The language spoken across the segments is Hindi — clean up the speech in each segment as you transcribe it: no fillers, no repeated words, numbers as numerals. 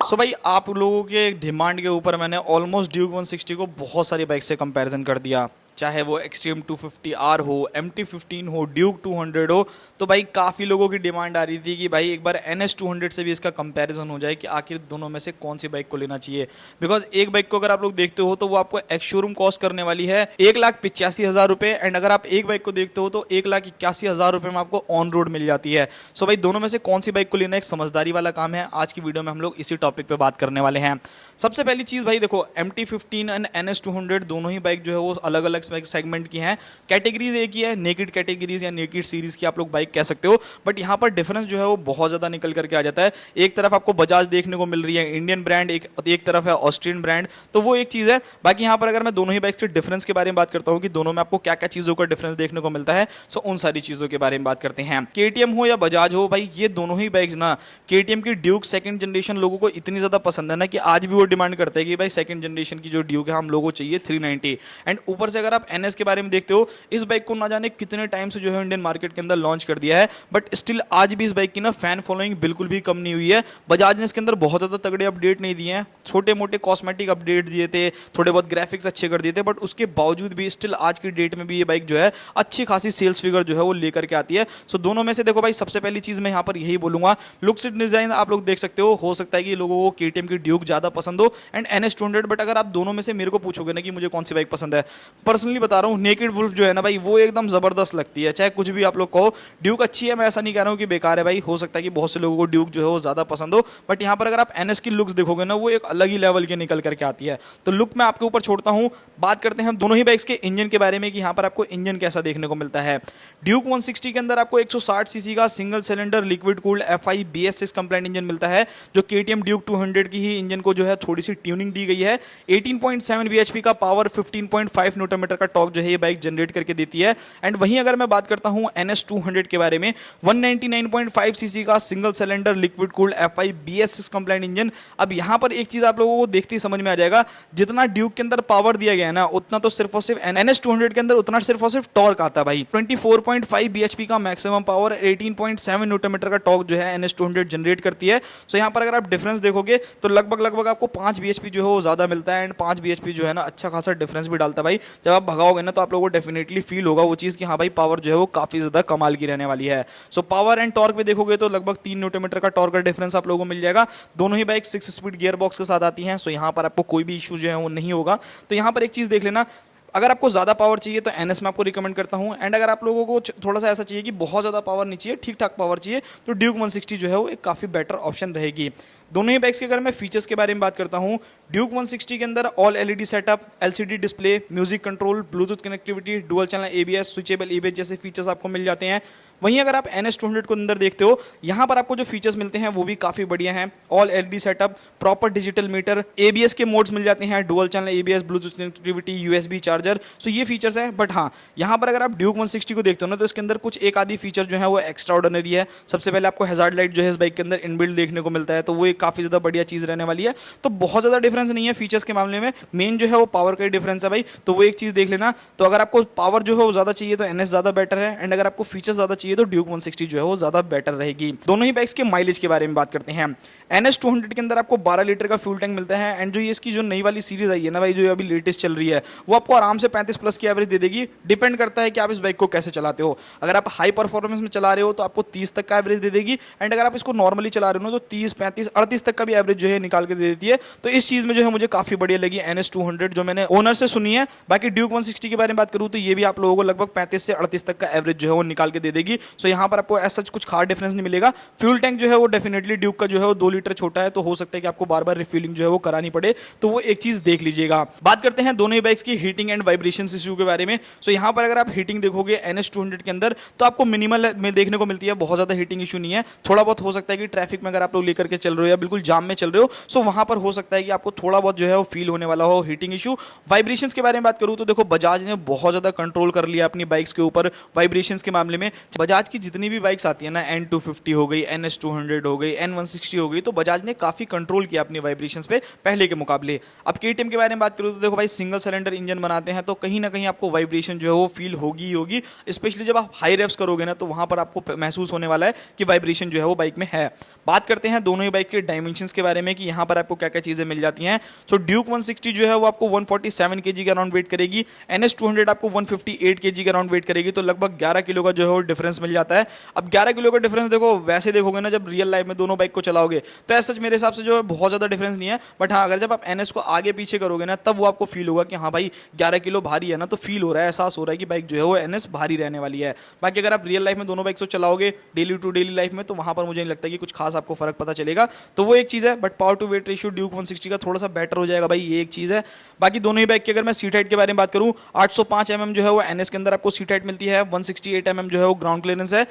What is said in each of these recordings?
सो भाई आप लोगों के डिमांड के ऊपर मैंने ऑलमोस्ट ड्यूक 160 को बहुत सारी बाइक से कंपैरिजन कर दिया, चाहे वो एक्सट्रीम 250R हो, MT-15 हो, ड्यूक 200 हो। तो भाई काफ़ी लोगों की डिमांड आ रही थी कि भाई एक बार NS 200 से भी इसका कंपैरिजन हो जाए कि आखिर दोनों में से कौन सी बाइक को लेना चाहिए। बिकॉज एक बाइक को अगर आप लोग देखते हो तो वो आपको एक्स शोरूम कॉस्ट करने वाली है 1,85,000 रुपये, एंड अगर आप एक बाइक को देखते हो तो 1,81,000 रुपये में आपको ऑन रोड मिल जाती है। सो भाई दोनों में से कौन सी बाइक को लेना एक समझदारी वाला काम है। आज की वीडियो में हम लोग इसी टॉपिक पे बात करने वाले हैं। सबसे पहली चीज़ भाई देखो, MT-15 एंड NS 200 दोनों ही बाइक जो है वो अलग अलग सेगमेंट की हैं। कैटेगरीज एक ही है, नेकेड कैटेगरीज या नेकेड सीरीज की आप लोग बाइक कह सकते हो, बट यहाँ पर डिफरेंस जो है वो बहुत ज़्यादा निकल करके आ जाता है। एक तरफ आपको बजाज देखने को मिल रही है, इंडियन ब्रांड, एक तरफ है ऑस्ट्रियन ब्रांड, तो वो एक चीज़ है। बाकी यहाँ पर अगर मैं दोनों ही बाइक के डिफरेंस के बारे में बात करता हूँ कि दोनों में आपको क्या क्या चीज़ों का डिफरेंस देखने को मिलता है, सो उन सारी चीज़ों के बारे में बात करते हैं। KTM हो या बजाज हो, भाई ये दोनों ही बाइक्स ना, KTM की ड्यूक सेकंड जनरेशन लोगों को इतनी ज़्यादा पसंद है ना कि आज भी वो डिमांड करते हैं कि भाई सेकंड जनरेशन की जो ड्यूक है हम लोगों को चाहिए 390। एंड ऊपर से अगर आप NS के बारे में देखते हो, इस बाइक को ना जाने कितने टाइम से जो है इंडियन मार्केट के अंदर लॉन्च कर दिया है, बट स्टिल आज भी इस बाइक की ना फैन फॉलोइंग बिल्कुल भी कम नहीं हुई है। बजाज ने इसके अंदर बहुत ज़्यादा तगड़े अपडेट नहीं दिए हैं, छोटे मोटे कॉस्मेटिक अपडेट दिए थे, थोड़े बहुत ग्राफिक्स अच्छे कर दिए थे, बट उसके बावजूद भी स्टिल आज की डेट में भी ये बाइक जो है अच्छी खासी सेल्स फिगर जो है वो लेकर के आती है। सो दोनों में से देखो भाई, सबसे पहली चीज़ मैं यहाँ पर यही बोलूंगा, लुक्स एंड डिजाइन आप लोग देख सकते हो सकता है कि लोगों को KTM की ड्यूक ज़्यादा पसंद हो एंड NS 200, बट अगर आप दोनों में से मेरे को पूछोगे ना कि मुझे कौन सी बाइक पसंद है, पर्सनली बता रहा हूँ, नेकेड वुल्फ जो है ना भाई वो एकदम जबरदस्त लगती है। चाहे कुछ भी आप लोग कहो, ड्यूक अच्छी है, मैं ऐसा नहीं कह रहा हूँ कि बेकार है भाई, हो सकता है कि बहुत से लोगों को ड्यूक जो है वो ज्यादा पसंद हो, बट यहाँ पर अगर आप NS की लुक्स देखोगे ना वो एक अलग ही लेवल की निकल करके आती है। तो लुक मैं आपके ऊपर छोड़ता हूँ, बात करते हैं हम दोनों ही बाइक्स के इंजन के बारे में कि यहाँ पर आपको इंजन कैसा देखने को मिलता है। ड्यूक 160 के अंदर आपको 160 सीसी का single cylinder liquid cooled FI BS6 complaint engine मिलता है, जो KTM ड्यूक 200 की ही इंजन को जो है थोड़ी सी ट्यूनिंग दी गई है। 18.7 bhp का पावर, 15.5 न्यूटन मीटर का टॉर्क जो है ये बाइक जनरेट करके देती है। एंड वहीं अगर मैं बात करता हूं NS 200 के बारे में, 199.5 सीसी का single cylinder liquid cooled FI BS6 complaint engine. अब यहां पर एक चीज आप लोगों को देखते ही समझ में आ जाएगा, जितना ड्यूक के अंदर पावर दिया गया है ना, उतना तो सिर्फ और सिर्फ NS 200 के अंदर उतना सिर्फ और सिर्फ टॉर्क आता है भाई। 24.5 bhp का मैक्सिमम पावर, 18.7 न्यूटन मीटर का टॉर्क जो है NS 200 जनरेट करती है। सो यहां पर अगर आप डिफरेंस देखोगे तो लगभग आपको 5 bhp जो है वो ज्यादा मिलता है, एंड 5 bhp जो है ना अच्छा खासा डिफरेंस भी डालता है भाई। जब आप भगाओगे ना तो आप लोगों को डेफिनेटली फील होगा वो चीज़ कि हाँ भाई पावर जो है वो काफ़ी ज़्यादा कमाल की रहने वाली है। सो पावर एंड टॉर्क पे देखोगे तो लगभग 3 न्यूटन मीटर का टॉर्क का डिफरेंस आप लोगों को मिल जाएगा। दोनों ही बाइक 6 स्पीड गियर बॉक्स के साथ आती हैं, सो यहाँ पर आपको कोई भी इशू जो है वो नहीं होगा। तो यहाँ पर एक चीज़ देख लेना, अगर आपको ज़्यादा पावर चाहिए तो NS में आपको रिकमेंड करता हूँ, एंड अगर आप लोगों को थोड़ा सा ऐसा चाहिए कि बहुत ज़्यादा पावर नहीं चाहिए, ठीक ठाक पावर चाहिए, तो ड्यूक 160 जो है वो एक काफ़ी बेटर ऑप्शन रहेगी। दोनों ही बाइक्स के अगर मैं फीचर्स के बारे में बात करता हूँ, ड्यूक 160 के अंदर all LED setup, LCD display, music control, Bluetooth connectivity, dual channel ABS, switchable ABS जैसे फीचर्स आपको मिल जाते हैं। वहीं अगर आप NS 200 को अंदर देखते हो, यहाँ पर आपको जो फीचर्स मिलते हैं वो भी काफ़ी बढ़िया हैं। All LED setup, proper digital meter, ABS के मोड्स मिल जाते हैं, dual channel ABS, Bluetooth connectivity, USB charger, so ये फीचर्स हैं। बट हाँ, यहाँ पर अगर आप ड्यूक 160 को देखते हो ना तो इसके अंदर कुछ एक आधी फीचर जो है वो एक्स्ट्रा ऑर्डिनरी है। सबसे पहले आपको हैजार्ड लाइट जो है इस बाइक के अंदर इनबिल्ट देखने को मिलता है, तो वो एक काफ़ी ज़्यादा बढ़िया चीज़ रहने वाली है। तो बहुत ज़्यादा डिफरेंस नहीं है फीचर्स के मामले में, मेन जो है वो पावर का ही डिफरेंस है भाई, तो वो एक चीज़ देख लेना। तो अगर आपको पावर जो है वो ज़्यादा चाहिए तो NS ज़्यादा बेटर है, एंड अगर आपको फीचर्स ज़्यादा चाहिए तो ड्यूक 160 जो है वो ज़्यादा बेटर रहेगी। दोनों ही बाइक्स के माइलेज के बारे में बात करते हैं। NS 200 के अंदर आपको 12 लीटर का फ्यूल टैंक मिलता है, एंड जो ये इसकी जो नई वाली सीरीज आई है ना भाई, जो अभी लेटेस्ट चल रही है, वो आपको आराम से 35 प्लस की एवरेज दे देगी। डिपेंड करता है कि आप इस बाइक को कैसे चलाते हो। अगर आप हाई परफॉर्मेंस में चला रहे हो तो आपको 30 तक का एवरेज दे देगी, एंड अगर आप इसको नॉर्मली चला रहे हो तो 30, 35, 38 तक का भी एवरेज जो है निकाल के दे देती है। तो इस चीज में जो है मुझे काफी बढ़िया लगी NS 200, जो मैंने ओनर से सुनी है। बाकी ड्यूक 160 के बारे में बात करूं तो ये भी आप लोगों को लगभग 35 से 38 तक का एवरेज जो है वो निकाल के दे देगी। सो यहाँ पर आपको ऐसा कुछ खास डिफरेंस नहीं मिलेगा। फ्यूल टैंक जो है वो डेफिनेटली ड्यूक का जो है वो 2 लीटर छोटा है, तो हो सकता है कि आपको बार बार रिफिलिंग जो है वो करानी पड़े, तो वो एक चीज देख लीजिएगा। बात करते हैं दोनों ही बाइक्स की हीटिंग एंड वाइब्रेशन इश्यू के बारे में। सो यहाँ पर अगर आप हीटिंग देखोगे NS 200 के अंदर तो आपको मिनिमल में देखने को मिलती है, बहुत ज्यादा हीटिंग इशू नहीं है। थोड़ा बहुत हो सकता है कि ट्रैफिक में अगर आप लोग लेकर के चल रहे हो या बिल्कुल जाम में चल रहे हो, सो वहां पर हो सकता है कि आपको थोड़ा बहुत जो है वो फील होने वाला हो हीटिंग इशू। वाइब्रेशंस के बारे में बात करूं तो देखो, बजाज ने बहुत ज्यादा कंट्रोल कर लिया अपनी बाइक्स के ऊपर वाइब्रेशंस के मामले में। बजाज की जितनी भी बाइक्स आती है ना, N250 हो गई, NS200 हो गई, N160 हो गई, तो बजाज ने काफ़ी कंट्रोल किया अपनी वाइब्रेशंस पे पहले के मुकाबले। अब KTM के बारे में बात करूँ तो देखो भाई, सिंगल सिलेंडर इंजन बनाते हैं तो कहीं ना कहीं आपको वाइब्रेशन जो है वो फील होगी ही होगी, स्पेशली जब आप हाई रेव्स करोगे ना, तो वहाँ पर आपको महसूस होने वाला है कि वाइब्रेशन जो है वो बाइक में है। बात करते हैं दोनों ही बाइक के डायमेंशंस के बारे में कि यहाँ पर आपको क्या क्या चीज़ें मिल जाती हैं। सो ड्यूक 160 जो है वो आपको 147 kg के अराउंड वेट करेगी, NS200 आपको 158 kg के अराउंड वेट करेगी, तो लगभग 11 किलो का जो है वो डिफरेंस मिल जाता है। अब 11 किलो का डिफरेंस देखो, वैसे देखोगे ना जब रियल लाइफ में दोनों बाइक को चलाओगे तो ऐसा सच मेरे हिसाब से जो है बहुत ज़्यादा डिफरेंस नहीं है, बट हाँ अगर जब आप NS को आगे पीछे करोगे ना, तब वो आपको फील होगा कि हाँ भाई 11 किलो भारी है ना, तो फील हो रहा है, एहसास हो रहा है कि बाइक जो है वो NS भारी रहने वाली है। बाकी अगर आप रियल लाइफ में दोनों बाइक को चलाओगे डेली टू डेली लाइफ में, तो वहाँ पर मुझे नहीं लगता कि कुछ खास आपको फर्क पता चलेगा, तो वो एक चीज़ है। But power to weight ratio Duke 160 का थोड़ा सा बेटर हो जाएगा भाई, ये एक चीज़ है। बाकी दोनों ही बाइक की अगर मैं सीट हाइट के बारे में बात करूँ, 805 mm जो है वो NS के अंदर आपको सीट हाइट मिलती है, 168 mm जो है वो ग्राउंड क्लियरेंस है।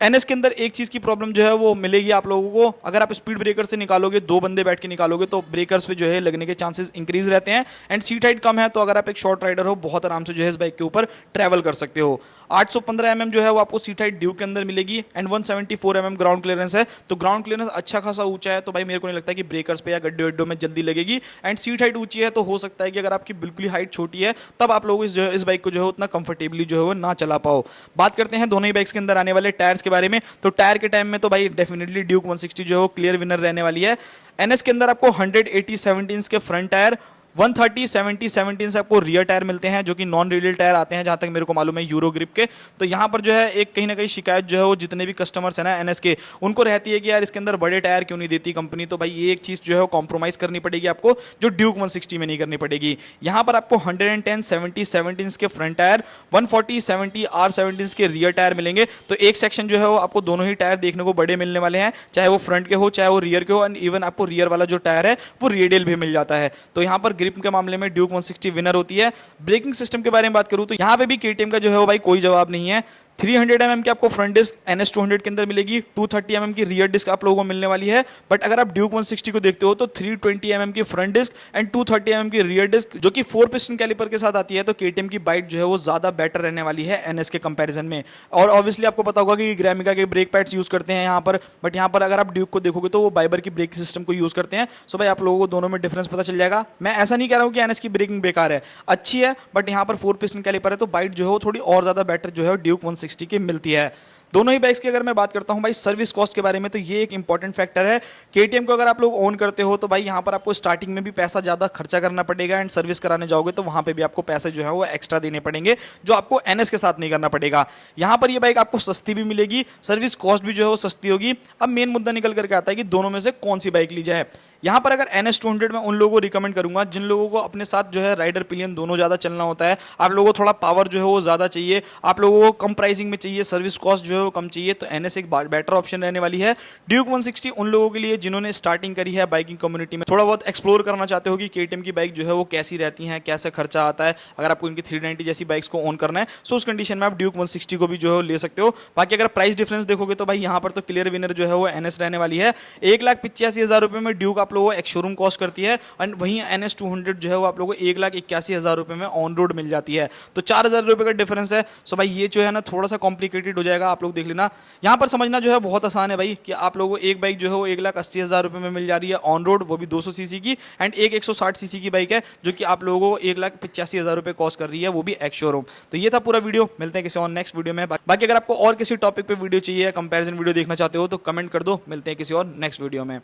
NS के अंदर एक चीज़ की प्रॉब्लम जो है वो मिलेगी आप लोगों को, अगर आप स्पीड ब्रेकर से निकालोगे, दो बंदे बैठ के निकालोगे, तो ब्रेकर्स पे जो है लगने के चांसेस इंक्रीज रहते हैं, एंड सीट हाइट कम है, तो अगर आप एक शॉर्ट राइडर हो, बहुत आराम से जो है इस बाइक के ऊपर ट्रैवल कर सकते हो। 815 mm जो है वो आपको सीट हाइट ड्यूक के अंदर मिलेगी, एंड 174 mm ग्राउंड क्लियरेंस है, तो ग्राउंड क्लियरेंस अच्छा खासा ऊंचा है, तो भाई मेरे को नहीं लगता कि ब्रेकर्स पे या गड्ढे वड्ढों में जल्दी लगेगी। एंड सीट हाइट ऊंची है, तो हो सकता है कि अगर आपकी बिल्कुल हाइट छोटी है, तब आप लोग इस बाइक को जो है उतना कंफर्टेबली जो है वो ना चला पाओ। बात करते हैं दोनों ही बाइक्स के अंदर आने वाले टायर्स के बारे में, तो टायर के टाइम में तो भाई डेफिनेटली ड्यूक 160 जो है वो क्लियर विनर रहने वाली है। NS के अंदर आपको 180 17 के फ्रंट टायर, 130 70 17 से आपको रियर टायर मिलते हैं, जो कि नॉन रेडियल टायर आते हैं जहां तक मेरे को मालूम है यूरो ग्रिप के। तो यहाँ पर जो है एक कहीं ना कहीं शिकायत जो है वो जितने भी कस्टमर्स हैं ना NS के, उनको रहती है कि यार इसके अंदर बड़े टायर क्यों नहीं देती कंपनी, तो भाई ये एक चीज़ जो है वो कॉम्प्रोमाइज़ करनी पड़ेगी आपको, जो ड्यूक 160 में नहीं करनी पड़ेगी। यहाँ पर आपको 110 70 17 के फ्रंट टायर, 140 70 R17 के रियर टायर मिलेंगे। तो एक सेक्शन जो है वो आपको दोनों ही टायर देखने को बड़े मिलने वाले हैं, चाहे वो फ्रंट के हो चाहे वो रियर के हो, एंड इवन आपको रियर वाला जो टायर है वो रेडियल भी मिल जाता है। तो यहाँ पर ग्रिप के मामले में ड्यूक 160 विनर होती है। ब्रेकिंग सिस्टम के बारे में बात करूं तो यहां पे भी KTM का जो है वो भाई कोई जवाब नहीं है। 300 mm की आपको फ्रंट डिस्क NS200 के अंदर मिलेगी, 230 mm की रियर डिस्क आप लोगों को मिलने वाली है। बट अगर आप ड्यूक 160 को देखते हो तो 320 mm की फ्रंट डिस्क एंड 230 mm की रियर डिस्क, जो कि 4 पिस्टन कैलिपर के साथ आती है, तो KTM की बाइट जो है वो ज्यादा बेटर रहने वाली है NS के कंपैरिजन में। और ऑब्वियसली आपको पता होगा कि ग्रामिका के ब्रेक पैड्स यूज करते हैं यहाँ पर, बट यहाँ पर अगर आप ड्यूक को देखोगे तो वो बाइबर की ब्रेक सिस्टम को यूज करते हैं। सो भाई आप लोगों को दोनों में डिफरेंस पता चल जाएगा। मैं ऐसा नहीं कह रहा हूँ कि NS की ब्रेकिंग बेकार है, अच्छी है, बट यहाँ पर 4 पिस्टन कैलिपर है, तो बाइट जो है वो थोड़ी और ज्यादा बेटर जो है ड्यूक 160 की मिलती है। दोनों ही बाइक्स की अगर मैं बात करता हूं भाई सर्विस कॉस्ट के बारे में, तो ये एक इंपॉर्टेंट फैक्टर है। KTM को अगर आप लोग ओन करते हो तो भाई यहां पर आपको स्टार्टिंग में भी पैसा ज्यादा खर्चा करना पड़ेगा, एंड सर्विस कराने जाओगे तो वहां पे भी आपको पैसे जो है वो एक्स्ट्रा देने पड़ेंगे, जो आपको NS के साथ नहीं करना पड़ेगा। यहां पर ये बाइक आपको सस्ती भी मिलेगी, सर्विस कॉस्ट भी जो है वो सस्ती होगी। अब मेन मुद्दा निकल करके आता है कि दोनों में से कौन सी बाइक ली जाए। यहाँ पर अगर NS200 में उन लोगों को रिकमेंड करूंगा जिन लोगों को अपने साथ जो है राइडर पिलियन दोनों ज्यादा चलना होता है, आप लोगों को थोड़ा पावर जो है वो ज्यादा चाहिए, आप लोगों को कम प्राइसिंग में चाहिए, सर्विस कॉस्ट जो है वो कम चाहिए, तो NS एक बेटर ऑप्शन रहने वाली है। ड्यूक 160 उन लोगों के लिए जिन्होंने स्टार्टिंग करी है बाइकिंग कम्युनिटी में, थोड़ा बहुत एक्सप्लोर करना चाहते हो कि KTM की बाइक जो है वो कैसी रहती है, कैसे खर्चा आता है, अगर आपको इनकी 390 जैसी बाइक्स को ओन करना है, सो उस कंडीशन में आप ड्यूक 160 को भी जो है ले सकते हो। बाकी अगर प्राइस डिफरेंस देखोगे तो भाई यहाँ पर तो क्लियर विनर जो है वो NS रहने वाली है। 1,85,000 रुपए में ड्यूक आप लोगों को एक शोरूम कॉस्ट करती है, और वहीं NS200 जो है वो आप लोगों को 1,81,000 रुपए में ऑन रोड मिल जाती है, तो 4,000 रुपए का डिफरेंस है। सो भाई ये जो है ना थोड़ा सा कॉम्प्लिकेटेड हो जाएगा, आप लोग देख लेना। यहाँ पर समझना जो है बहुत आसान है भाई, कि आप लोगों को एक बाइक जो है वो 1,80,000 रुपए में मिल जा रही है ऑन रोड, वो भी 200 सीसी की, एंड एक 160 सीसी की बाइक है जो कि आप लोगों को 1,85,000 रुपए कॉस्ट कर रही है, वो भी एक्स शोरूम। तो ये था पूरा वीडियो, मिलते हैं किसी और नेक्स्ट वीडियो में। बाकी अगर आपको और किसी टॉपिक पे वीडियो चाहिए, कंपैरिजन वीडियो देखना चाहते हो तो कमेंट कर दो, मिलते हैं किसी और नेक्स्ट वीडियो में।